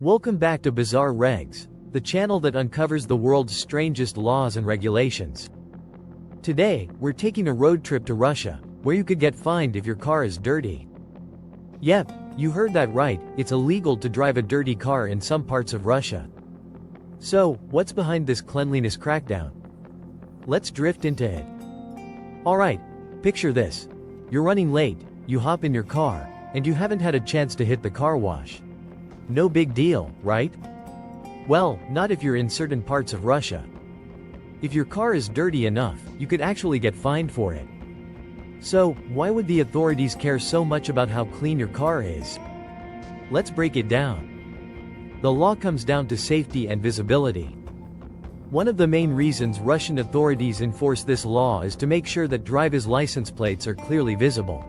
Welcome back to Bizarre Regs, the channel that uncovers the world's strangest laws and regulations. Today, we're taking a road trip to Russia, where you could get fined if your car is dirty. Yep, you heard that right, it's illegal to drive a dirty car in some parts of Russia. So, what's behind this cleanliness crackdown? Let's drift into it. Alright, picture this. You're running late, you hop in your car, and you haven't had a chance to hit the car wash. No big deal, right? Well, not if you're in certain parts of Russia. If your car is dirty enough, you could actually get fined for it. So, why would the authorities care so much about how clean your car is? Let's break it down. The law comes down to safety and visibility. One of the main reasons Russian authorities enforce this law is to make sure that driver's license plates are clearly visible.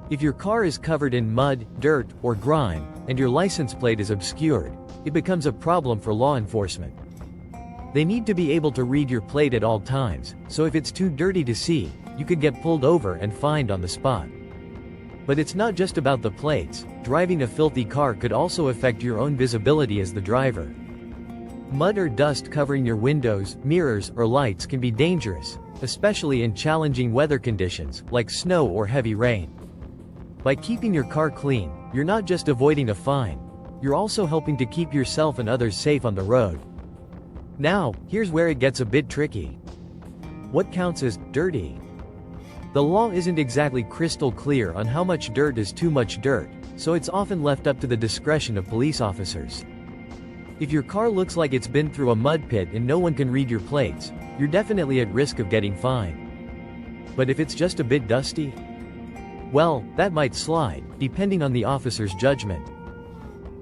If your car is covered in mud, dirt, or grime, and your license plate is obscured, it becomes a problem for law enforcement. They need to be able to read your plate at all times, so if it's too dirty to see, you could get pulled over and fined on the spot. But it's not just about the plates. Driving a filthy car could also affect your own visibility as the driver. Mud or dust covering your windows, mirrors, or lights can be dangerous, especially in challenging weather conditions, like snow or heavy rain. By keeping your car clean, you're not just avoiding a fine, you're also helping to keep yourself and others safe on the road. Now, here's where it gets a bit tricky. What counts as dirty? The law isn't exactly crystal clear on how much dirt is too much dirt, so it's often left up to the discretion of police officers. If your car looks like it's been through a mud pit and no one can read your plates, you're definitely at risk of getting fined. But if it's just a bit dusty? Well, that might slide, depending on the officer's judgment.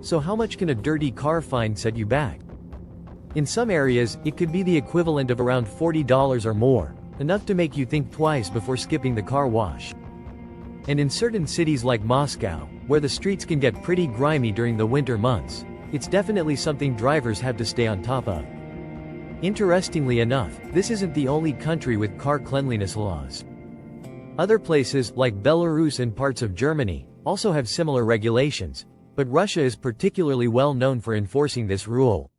So how much can a dirty car fine set you back? In some areas, it could be the equivalent of around $40 or more, enough to make you think twice before skipping the car wash. And in certain cities like Moscow, where the streets can get pretty grimy during the winter months, it's definitely something drivers have to stay on top of. Interestingly enough, this isn't the only country with car cleanliness laws. Other places, like Belarus and parts of Germany, also have similar regulations, but Russia is particularly well known for enforcing this rule.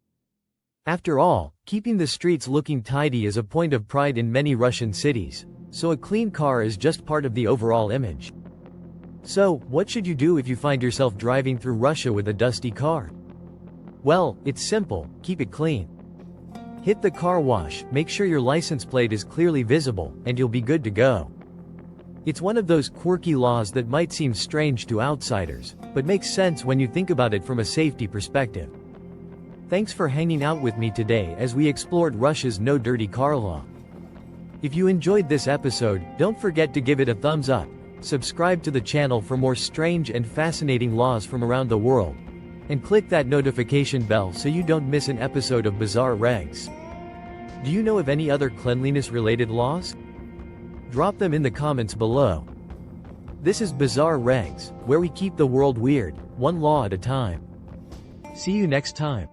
After all, keeping the streets looking tidy is a point of pride in many Russian cities, so a clean car is just part of the overall image. So, what should you do if you find yourself driving through Russia with a dusty car? Well, it's simple, keep it clean. Hit the car wash, make sure your license plate is clearly visible, and you'll be good to go. It's one of those quirky laws that might seem strange to outsiders, but makes sense when you think about it from a safety perspective. Thanks for hanging out with me today as we explored Russia's no dirty car law. If you enjoyed this episode, don't forget to give it a thumbs up, subscribe to the channel for more strange and fascinating laws from around the world, and click that notification bell so you don't miss an episode of Bizarre Regs. Do you know of any other cleanliness-related laws? Drop them in the comments below. This is Bizarre Regs, where we keep the world weird, one law at a time. See you next time.